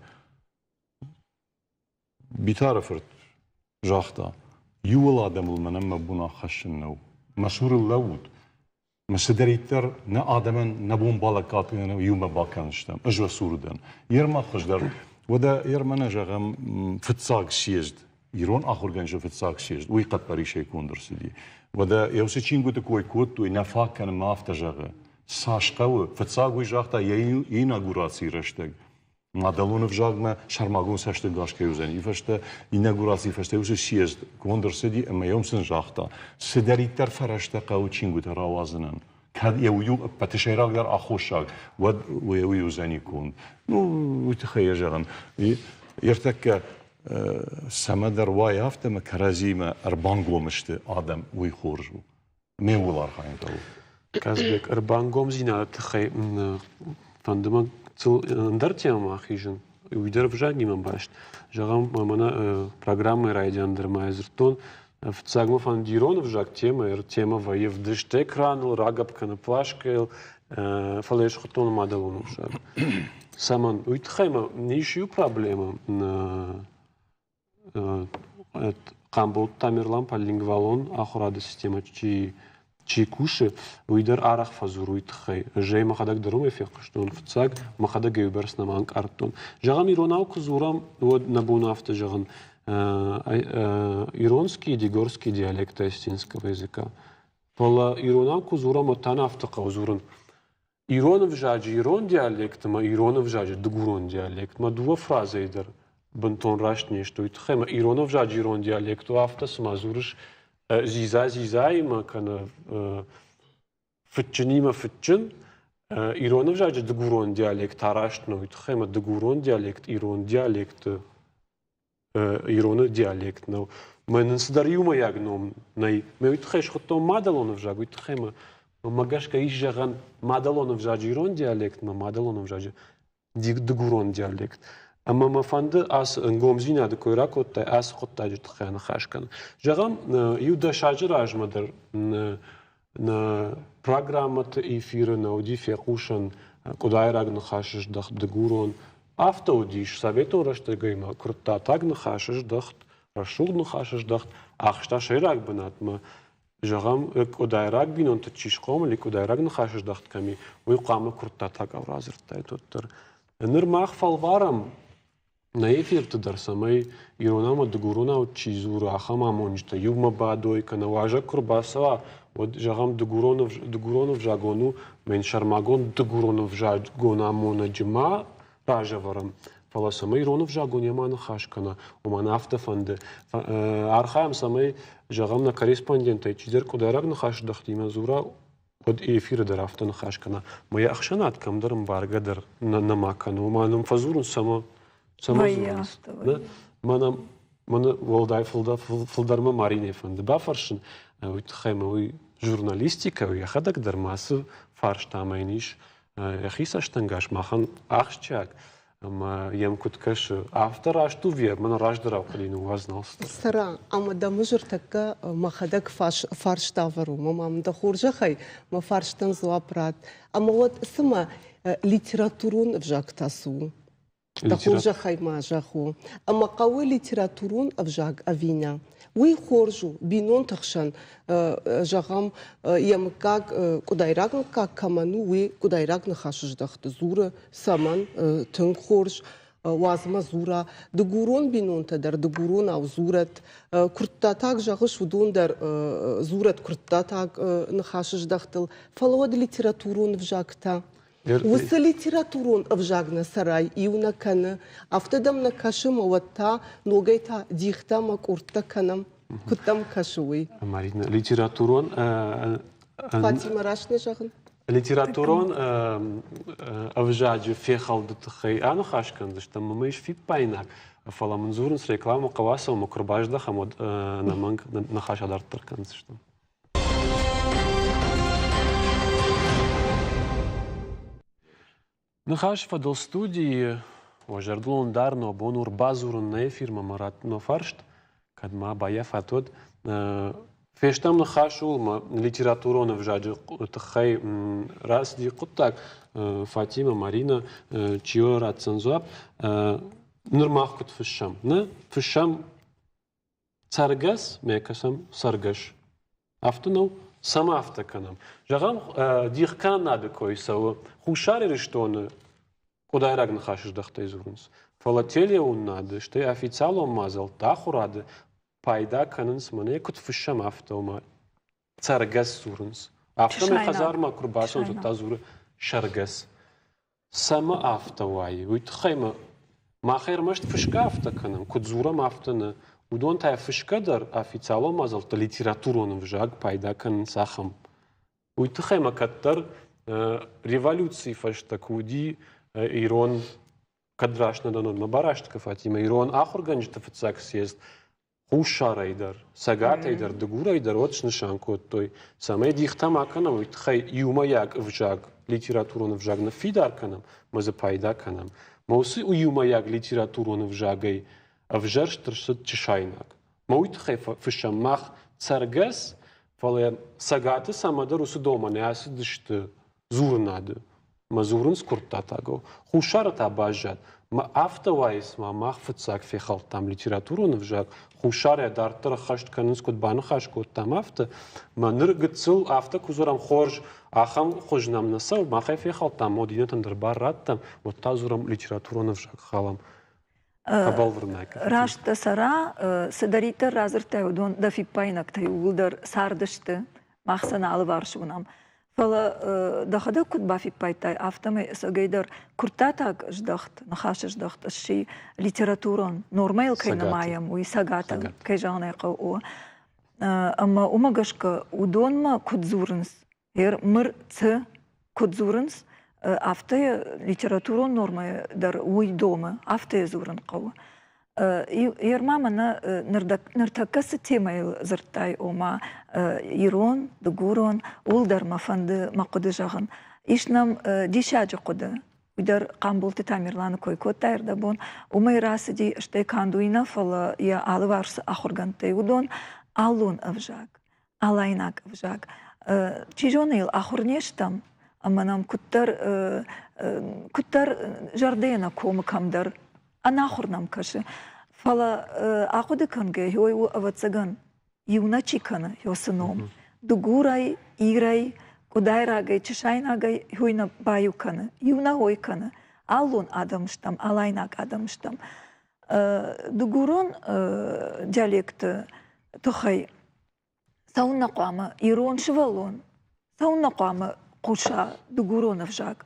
بيتعرفت جاختا يول آدم المنام مبونا خشنو مشهور اللود مسدريتر نا آدمن نبون بالكات يوم باكنشتم اجوا سوردن يرما خجدر ودا يرمنا جاغم فتساق شيجد يرون اخر جنج فتساق شيجد وي قد بري شي كون درسدي ودا يوسي تشينغو تكوي كوت وي نفاق كان ما افتجاغه ساشقو فتساق وي جاختا ييناغوراسي رشتك مادالون в жагма шармагун саште гашке юзен ифаште инаугураци фаште усе шиез кондерседи эмаёмсен жахта седериттер фараште каучингу таравазнан кад яую патешерагдар ахошаг вад юзени кон ну утхая жаган يرتك سمدر واي هفته مكرازيما اربانغومشته ادم وي خورجو ميولار خاين تو Казбек اربانغوم زينا تخي فاندما Андартиама хижин, уйдер в жагимам башт. Жагам мана программы райдяндер майзертон. В цагма фандирон в жаг тема воев дыште кранул, рагапка на плашкел, фалеш хотон мадалон в жаг. Саман уйтхайма нишью проблема на камбол тамерлам по лингвалон ахурада система чи чикуши уйдер арах фазуруит хай жей махадак дарум эфекштон фцаг махадак гейберс наман картон жагам иронау кузурам вот набунафта жаган иронский дигорский диалект эстинского языка пола иронау кузурам отанафта каузуран иронов жаджи ирон диалект ма иронов жаджи дугурон диалект ма дуа фраза идер бентон рашни что ит хема иронов жаджи ирон диалект афтас мазурш зизай ма кана фитчнима фитчин иронов жаджи дугурон диалект арашно ит хема дугурон диалект ирон диалект ирона диалект но мен сдариума ягном най ме ит хеш хто мадалонов жагу ит хема магашка ижаган мадалонов жаджи ирон диалект ма мадалонов жаджи дугурон диалект اما مفند از گمزینا دکورا کت از خود تاجت خیان خاش کن جگم یودا شاجر آجم در ن پروگرامت ایفیر نودی فیقوشن کدای راگ نخاشش دخت دگورون автоудиш совету раштегайма крутта так нахашиш дахт рашуг нахашиш дахт ахшта шайрак банатма жагам кодайрак бинон тчишқом ли кодайрак нахашиш дахт ками уй қамы крутта так авразыртай тоттыр ныр махфал варам на эфир тыдар самай иронама дугуруна чизура ахама монжта юма бадой кана важа курбасава вот жагам дугуронов жагону мен шармагон дугуронов жагона мона джма ражаварам фала самай иронов жагон ямана хашкана умана автофанды архаям самай жагам на корреспондента чизер кодайрак на хаш дахтима зура вот эфир дар автон хашкана моя ахшанат камдарм баргадар на макану манам фазурун сама да манам мана волдай фулдарма марине фанды бафаршин вот хаймой журналистика я хадак дармасы фарштамайниш яхиса штангаш махан ахчак ама ямкуткаш автор ашту вер мана раждара клину вазналст сара ама да мужертака махадак фарштавару мамам да хуржахай ма фарштан злапрат ама вот сама литературун вжактасу да хуржахай ма жаху ама кавы литературун вжак авиня уй хоржу бинон тахшан жагам ямкак кудайрагн как каману уй кудайрагн хашждахт зура саман тын хорж вазма зура дугурон бинон тадар дугурон ав зурат куртта так жагыш удундар зурат куртта так нахашждахтыл фалод литературун вжакта وس ليتراتورون أفجعنا سراي يونا كان أفتدم نكاشم وتا نوجيتا ديختا ما كورتا كنم كتم كشوي مارينا ليتراتورون فاطمة راشنا جاهن ليتراتورون أفجاج في خالد تخي أنا خاش كان دشت ما مايش في باينك فلا منظور نس ريكلام وقواسة ومكرباج ده خمود نمانك نخاش هدار تركن دشت نخاش فدل студии وجردلون دارنا بونور بازورن نيفير ممرات نفرشت كد ما بايا فاتود فيشتم نخاشول ما ليتراتورون وجاج تخي راس دي قطاك فاطمة مارينا تشيو راتسنزواب نرماخ كت في الشام ن في الشام تارجس ميكسم سرجش افتنو سما افتكنم جغم ديخ كان نادكوي سو خوشاري رشتون кудайрак нахашиш дахтай зурунс фалателия уннады что официально мазал тахурады пайда канынс мане кут фишам автома царгас зурунс автома хазарма курбасон тазуры шаргас сама автовай уйтхайма махер машт фишка автоканам кут зурам автона удон тай фишкадар официально мазал то литературон вжаг пайда канынс ахам уйтхайма каттар революции фаштакуди إيران كدراش ندانون ما براشت كفاتيما إيران آخر گنج تفتساك سيست خوش شارع در سگات در دگورا در واتش نشان کود توی سامي دیختا ما کنم ویتخی یوما یک افجاگ لیتراتورون افجاگ نفیدار کنم مزه پایدا کنم موسی او یوما یک لیتراتورون افجاگی افجرش ترشد چشایناک مویتخی فشم مخ سرگس فلی سگات سامده روسو دوما نیاسی دشت زور ناده مزورن سکرتا تاگو خوشار تا باجد ма автовайс, ма махфцак фехал там литературу навжак, хушаря дартыр хашт канынс код баны хаш код там авто, ма ныргыцыл авто кузурам хорж, ахам хожнам насал, махай фехал там, модинетан дырбаррат там, вот тазурам литературу навжак халам. Кабал вырнайк. Рашта сара, седаритер разыртай удон дафип пайнак тай улдар сардышты, махсана алы варшунам. Фала дахада куд бафип пайтай автомы сагайдар куртатак ждахт, нахаш ждахт, ши литературон нормайл кайнамаям, уи сагата кайжанайка о. Ама умагашка удонма кудзурнс, мыр ц кудзурнс, автая литературу нормы дар уй дома, автая зуран қау. Ермамана ныртакасы темай зыртай ома ирон, дугурон, улдар мафанды мақуды жағын. Ишнам дишаджы қуды. Уйдар қамбулты тамирланы койкот тайырда бон. Умай расы ди штай кандуина фала я алы варсы ахургантай удон алун авжак, алайнак авжак. Чижонейл ахурнештам, аманам куттар жардена комы камдар, анахурнам каши. Фала ақуды канге, хой у авацаган, юна чикана, йосыном. Дугурай, ирай, кудайрагай, чешайнагай, хойна баюкана, юна ойкана. Аллун адамштам, алайнак адамштам. Дугурон диалекты тухай, саунна қуама, ирон шывалон, саунна қуама, куша дугуронов жак.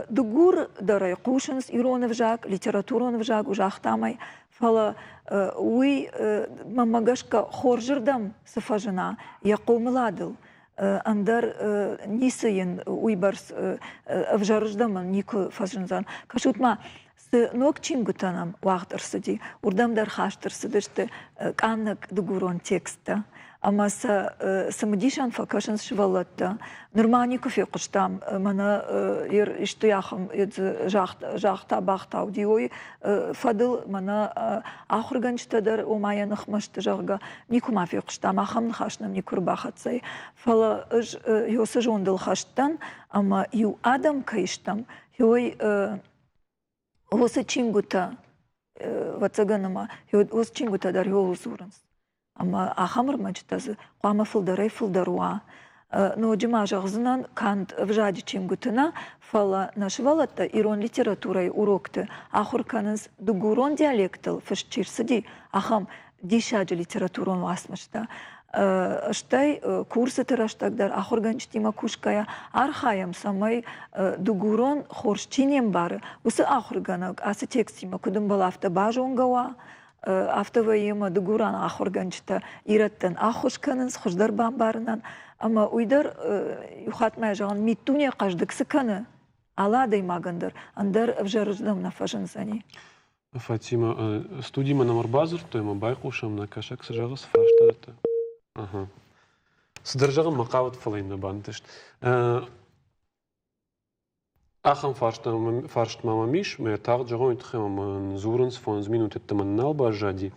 Дугур дарай кушанс иронов жак, литературонов жак, ужахтамай. Фала уй мамагашка хоржырдам сафажына, яқо младыл. Андар нисайын уйбарс авжарыждаман нику фажынзан. Кашутма с ног чингутанам вахтарсыди, урдамдар хаштарсыдышты каннак дугурон текста. Ама самадишан факашан швалатта. Нормани кофе куштам мана иштуяхам жахта бахтау диой фадыл мана ахурганчтадар умая нахмашты жага никума фе куштам ахам хашнам никур бахатсай. Фала йосы жондыл хаштан ама ю адам кайштам йой осы чингута вацаганама осы чингута дар йол зуранс. Ама ахамыр мачтазы қуама фылдарай фылдаруа. Но джима жағзынан кант вжади чимгутына фала нашывалатта ирон литературай урокты ахурканыз дугурон диалектал фашчирсыди ахам дишаджи литературон васмышта. Штай курсы тыраштагдар ахурганчтима кушкая архаям самай дугурон хоршчинем бары. Усы ахурганак асы текстима кудым балафта бажонгава. Автовайыма дугуран ахурганчта ираттан ахушканыз хуждар бамбарынан. Ама уйдар юхатмай жаған миттуне қаждыксы каны аладай магандыр. Андар вжарыждам нафажын зани. Фатима, студима намар базыр, тойма байқушам на кашак сажағы сфаштадыты. Сыдыржағын мақавыт фалайында бантышт. Ахам фаршт мама миш, мы так жагон тхем зурнс фон минут это маннал бажади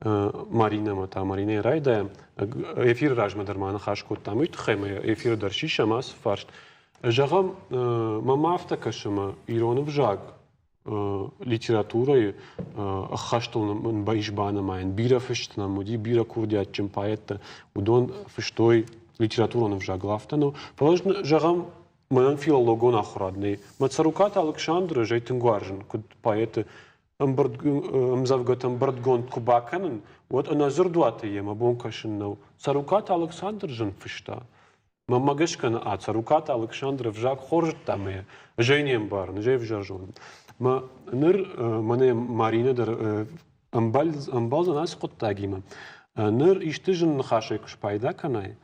Марина мата Марина райда эфир ражма дармана хашкот там тхем эфир даршиша мас фаршт жагам мама автакашма иронов жаг литературой хаштол байшбана майн бира фештна моди бира курдиат чем поэта удон фештой литературон в жаглафта но положено жагам Манан филологон ахрадный. Мацарукат Александр Жейтингуаржен, куд поэты мзавгатам бардгон кубаканен, вот она зурдуата ема бонкашиннау. Царукат Александр жен фишта. Мамагашкана царукат Александр в жак хоржет там я. Жейнем барн, жей в жаржон. Ма ныр мане Марина дар амбал за нас коттагима. Ныр иштижен хашек шпайда канай.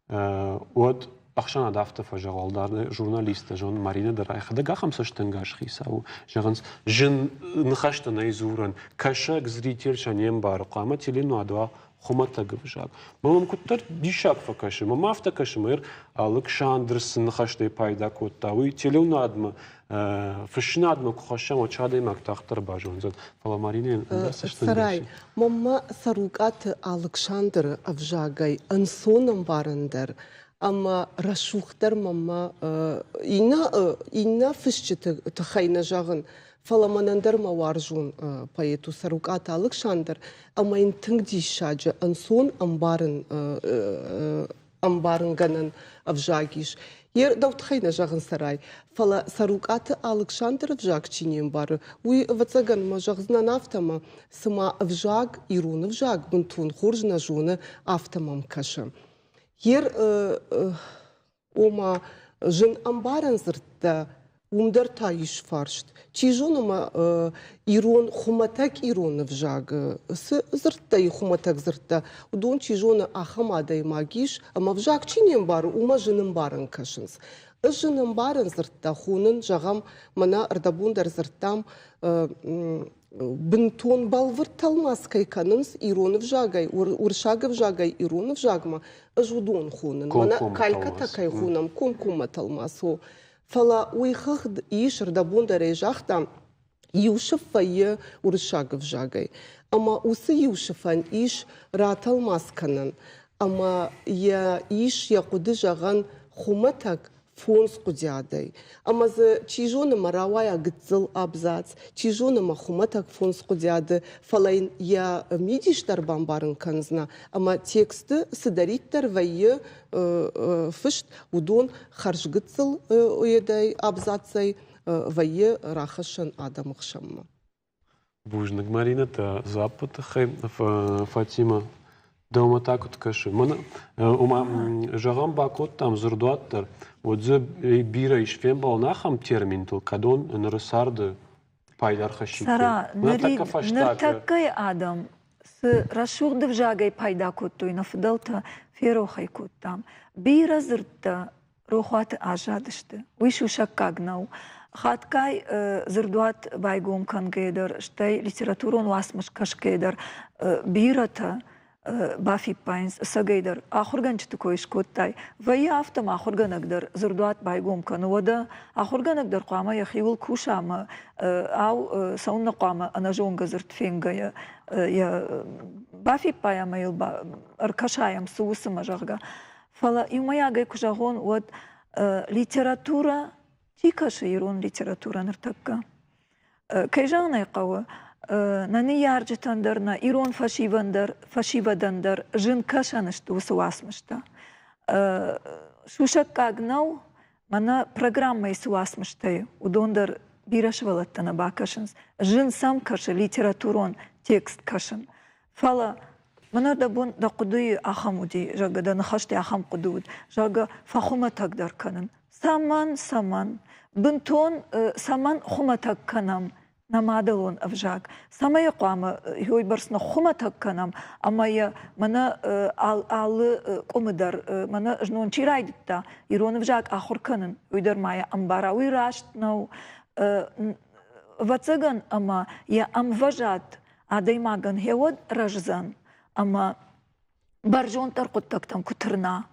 Вот Ахшана дафта фажалдар журналиста жон Марина дарайхда гахам саштангаш хисау жаганс жин нхашта найзуран кашак зритель шанем бар қама телену адва хомата гвжак мам куттар дишак факаши мам авта кашмыр Александр нхашта пайда коттауи телену адма фшнадма кухашам очадай мактахтар бажон зат фала Марина сарай мама сарукат Александр авжагай ансоном барандар Ама рашухтар мама ина фышчы тахайна жағын فلمانندر موارجون بايتو سروقات الكسندر اما انتنگ دي شاجة انسون امبارن غنن افجاگيش ير دوت خينا جاغن سراي فلا سروقات الكسندر افجاگ چينيم بار وي وڅگن ما جاغزنا نافتما سما افجاگ يرون افجاگ بنتون خورجنا جونه افتمام كشم ير وما جن امبارن زرت ومدر تايش فارشت چيجونما إيرون خمتك إيرون فجاج زرتا خمتك زرتا ودون چيجونا أخما داي ماجيش أما فجاج چينيم بار وما جنم بارن كشنس الجنم بارن زرتا خونن جغم منا أردبون در زرتام بنتون بالفر تلماس كي كاننس إيرون فجاجي ورشاج فجاجي إيرون فجاجما أجودون خونن منا كالكتا كي خونم كوم تلماسو فلا ويخد يشر دابون دريجاختا يوشف فيا ورشاق فجاقي اما وسي يوشفان ايش راتل ماسكنن اما يا ايش يقود جاغان خمتك فونس قديادي اما ز تشيجون مراوايا قتزل ابزاц تشيجون ما خمتك فونس قدياد فلاين يا ميديش دربان بارن كنزنا اما تكست سدريتر ويا فشت ودون خرج قتزل يداي ابزاцي ويا راخشن ادم خشم Бужнак Марината запитахи Фатима дома так от каше. Жагам бакот там зурдуаттар. Отзы бира ишфен балнахам терминтл кадон нрсарды пайдар хашики. Сара, ныртакай адам с рашурды вжагай пайда коттуй нафдалта ферохай коттам. Бира зыртта рохат ажадышты. Уишу шаккагнау. Хаткай зырдуат байгум кангедер, штай литературон васмыш кашкедер, бирата бафи пайнс сагейдер, ахурганчты койш коттай. Вай автом ахурганагдер зырдуат байгум канвода, ахурганагдер қама яхивул кушама, ау саунна қама анажонга зыртфенгая, я бафи паяма илба аркашаям суусыма жағга. Фала юмаягай кужагон вот литература تيكاش يرون ليتراتورا نرتكا كيجانا يقوى ناني يارجتاندرنا يرون فاشيفادندر جن كاشانشتو سواسمشتا شو شكاغناو مانا программа سواسمشتا ودوندر بيراشвалаттана бакашынс جن сам каша литературон текст кашын фала мана да бун да кудуй ахамуди жага да нахашти ахам кудуд жага фахума тагдар канын Саман, бентон, саман хуматак канам, намадалон авжак. Самая қама, йой барсна хуматак канам, ама я мана алы комыдар, мана жнон чирайдытта, ирон авжак ахур канын, уйдар мая амбара уйраштнау. Вацаган ама я амважат, адаймаган хевод ражзан, ама баржон таркуттак там кутырна.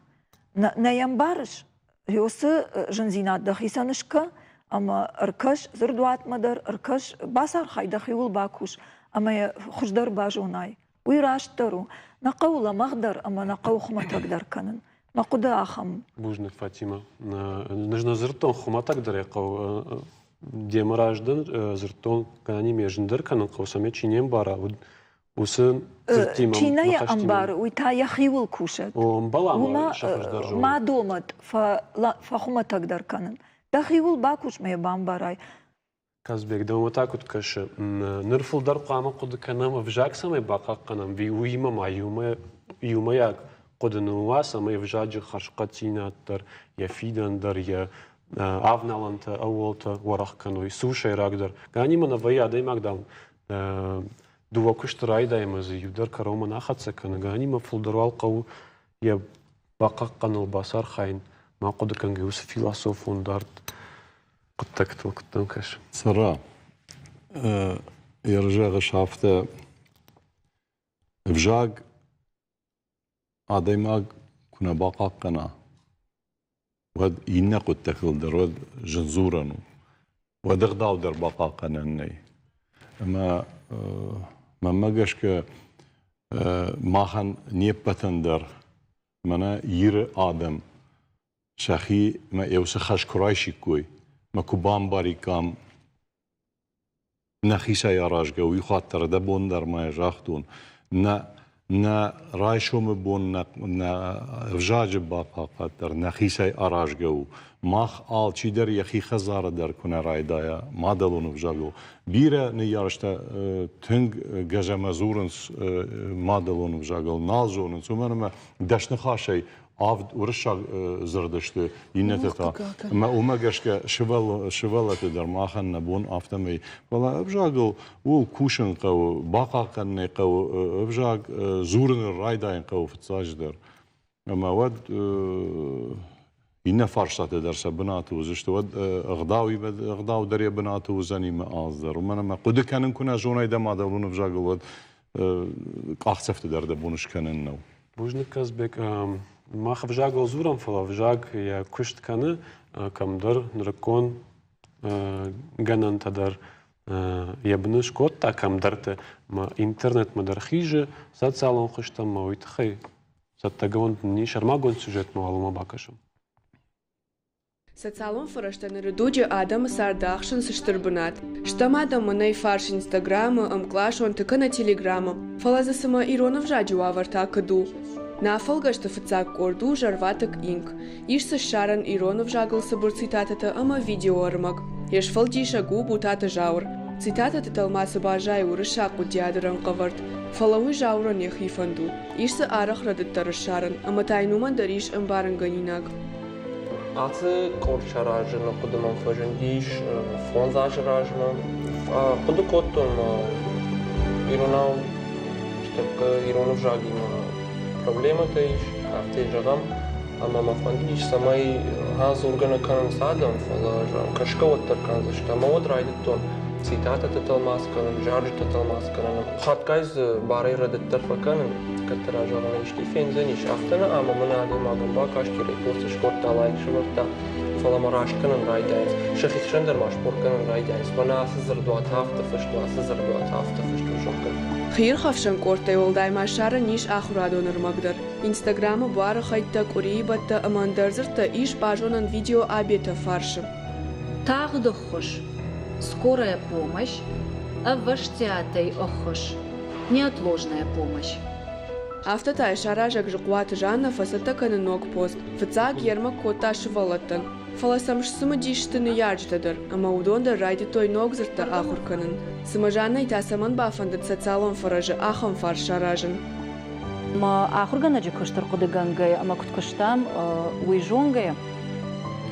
На ямбарыш, Рёсы жынзинат дахисанышка, ама аркаш зырдуат мадар, аркаш басар хайдахиул бакуш, ама я хуждар бажонай. Уйраштару, нақаула махдар, ама нақау хуматагдар канын. Нақуда ахам. Бужнак Фатима. Нужно зыртон хуматагдар яқау демараждан зыртон канани межіндер канын қаусаме чинем бара. Усын зыртимам. Чиная амбар, уйта яхиул кушат. Балама шахаждар жол. Ма домат фахуматагдар канын. Дахиул бакуш ме бамбарай. Казбек дома так от каше. Нырфылдар қама қуды канам авжак саме бақақ канам. Ви уимам юма як қудынуа саме авжаджы харшқатинаттар, я фидандар, я авналанта, ауолта, варах кануй, сушай рагдар. Ганимана вая даймагдам. Дувакушты райдаймызы, юдар карома нахатса кана. Ганима фулдарвал қау, я бақақ канал басар хайын. Мақуды канге усы философ ондард. Құттактыл құттан каш. Сара, яржағы шафты вжаг адаймаг kuna baqaq qana. Wad inna құттақылдар, wad жынзурану. Wad iqdawдар baqaq qananay. Ama ممجشك ماخن نيبتندر منا ير آدم شخي ما يوسخش كرايشي كوي ما كوبان باريكام نخیسای آراژگوی خاطر دبون در مای جاختون نه رایشوم بون نه افجاج باقا قدر نخیسای آراژگو ماخ آل چی در یخی خزار در کنه رایدایا ما دلون افجاگو بیره نیارشتا تنگ گجم زورنس ما دلون افجاگو نالزونس و منم دشت خاشی آفد ورشا زردشته اینتا ما گشک شوالت در ماخن نبون آفتمی ولی افجاگو و کوشن قو باقا کنه قو افجاگ زورن رایداین قو فتساج در اما ود این فرصت در سبنات وزشت ود اغداوی دریا بنات وزنی ما آزدر و من قد کنن کنه جونای دم دارون افجاگو ود قاخسفت در دبونش کنن نو بوجنك كازبك ما خفجاق وزورم فلا فجاق يا كشت كان كم در نركون جنن تدر يبنش كوتا كم درت ما إنترنت ما در خيجة سات سالون خشتم ما ويتخي سات تجون نيشر ما قلت سجت معلومة باكشم Социалон форашта редуджи Адам сардахшин сыштрбунат. Штам Адам мной фарш Инстаграма, амклашон тыкана Телеграма. Фалаза сама Иронов жаджу аварта каду. Нафалга что фацак корду жарватак инк. Ишса шаран Иронов жагл сабур цитатата ама видео армак. Еш фалдиша губу тата жаур. Цитатата талмаса бажай урышаку диадран каварт. Фалауи жауран яхифанду. Ишса арах радыттары шаран, ама тайнуман дариш амбаран ганинак. Ați corșarajă kudam făjândiș, fonzajrajă, kudu kotum ironau, știu că ironul jagi problema tăiș, afte jagam, am afandiș să mai hans urgana canam sadam falajam, kașkăut tărcanză, știu mă odrai de ton, citata total mascanam, jarge total mascanam, hatkaiz barai rădătăr făcanam. Katara jogana ishti fenzenish aftana ama manade magam bakashkire posta shkorta like shkorta falama rashkanan raydayz shakhish shander mashporkanan raydayz bana asizr duat hafta fashtu asizr duat hafta fashtu shokkan Khir khafshan korta yolday mashara nish akhuradoner magdar Instagramı bara khayta quribatta amandarzirta ish bajonan video abeta farshim Тағды хош, скорая помощь, а ваштятой охош, неотложная помощь. Автотай шаражак жуқуат жанна фасата каны ног пост. Фацак ерма кота шывалаттан. Фаласам шсымы диштыны ярджтадыр, ама удонда райди той ног зырта ахур канын. Сымы жанна итасаман бафандат социалон фаражы ахам фар шаражын. Ма ахур ганаджи кыштыр куды гангай, ама куткыштам уйжонгай.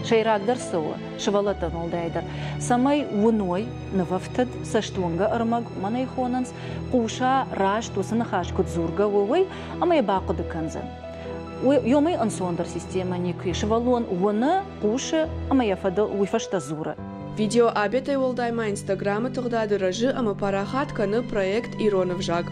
Шайрагдar сова, шывалаттан олдайдар. Самай вуной навафтад саштунга армаг манай хонанс куша раш тусына хаш кудзурга вой, ама я бакуды канзан. Йомай ансондер система никы шывалон вуна куша, ама я фадал уйфашта зура. Видео абетай олдайма Инстаграма тогда рajı ама парахат каны проект Иронов жаг.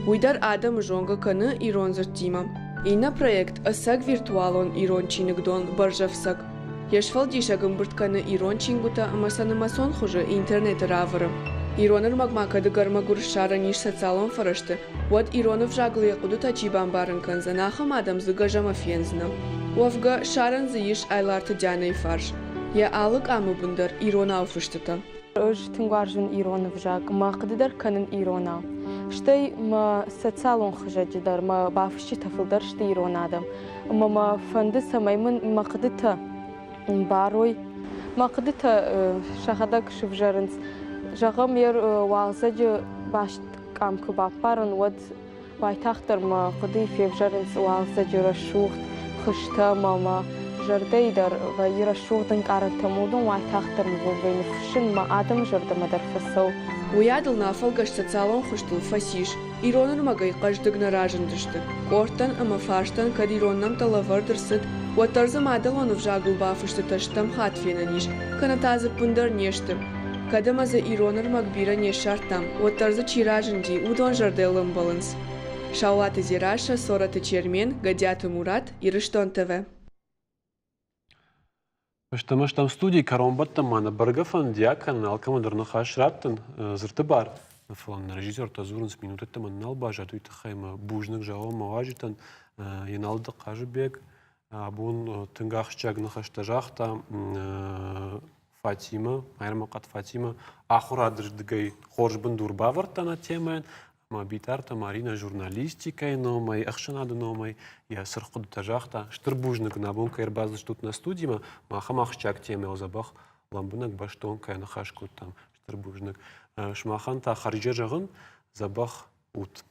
Уйдар Адам жонга каны Ирон зыртимам. Ина проект асак виртуалон Ирон чинигдон баржавсак. Яшфалдиша гымбыртканы Ирон чингута амасанымасон хуже интернет равыры. Ироныр магмакады гармагур шара ниш социалон фарашты. Вот Иронов жаглы якуду тачибан барын канзан ахам адам зыгажама фензна. Уавга шаран зыиш айларты дянай фарш. Я алык амы bunдар Ирон ауфыштыта. Өж тыңгаржын Иронов жаг, мақыдыдар канын Ирона. Штай ма социалон хыжаджыдар, ма бафышчы тафылдар шты Иронадам. Ма фанды самаймын мақыдыта. Барой мақыдыта шахадак шывжарынс жағам ер уағзаджы баш камкы баппарын уад байтақтар мақыды февжарынс уағзаджы рашуғт қышта мама жардайдар ва ирашуғдың қарантамудың байтақтар мұғылбайны фышын ма адам жардамадар фасау. Уядыл нафалгаш социалон хуштыл фасиш. Ироныр магай қаждыгна ражындышты. Кортан ама фаштан кад Ироннам талавардырсыд. Уаттарзы мадалонов жагыл бафышты таштам хатфенаниш. Канатазы пындар нешты. Кадамазы Ироныр магбира нешартам. Уаттарзы чиражынди удон жардайлым баланс. Шаулаты Зираша, Сораты Чермен, Гадяты Мурат, Ирыштон ТВ. Штам студии Каромбатта мана баргафан диакан алкамадарна хашраптан зыртыбар. Фалан режиссер тазурнс минутата маннал бажату итахайма бужнык жао маважитан яналды кажыбек абун тынгахчагна хаштажахта Фатима, Майрмакат Фатима, ахурадыр дгей хоржбын дурбавартана темаен, ма битарта Марина журналистикой номай, ахшанады номай, я сырхуду тажахта, штырбужныг набунка ирбазы штут на студима, махамахчак теме озабах, ламбунак баштонка на хашку там штырбужныг. Шмахан та харжержагын забах ут.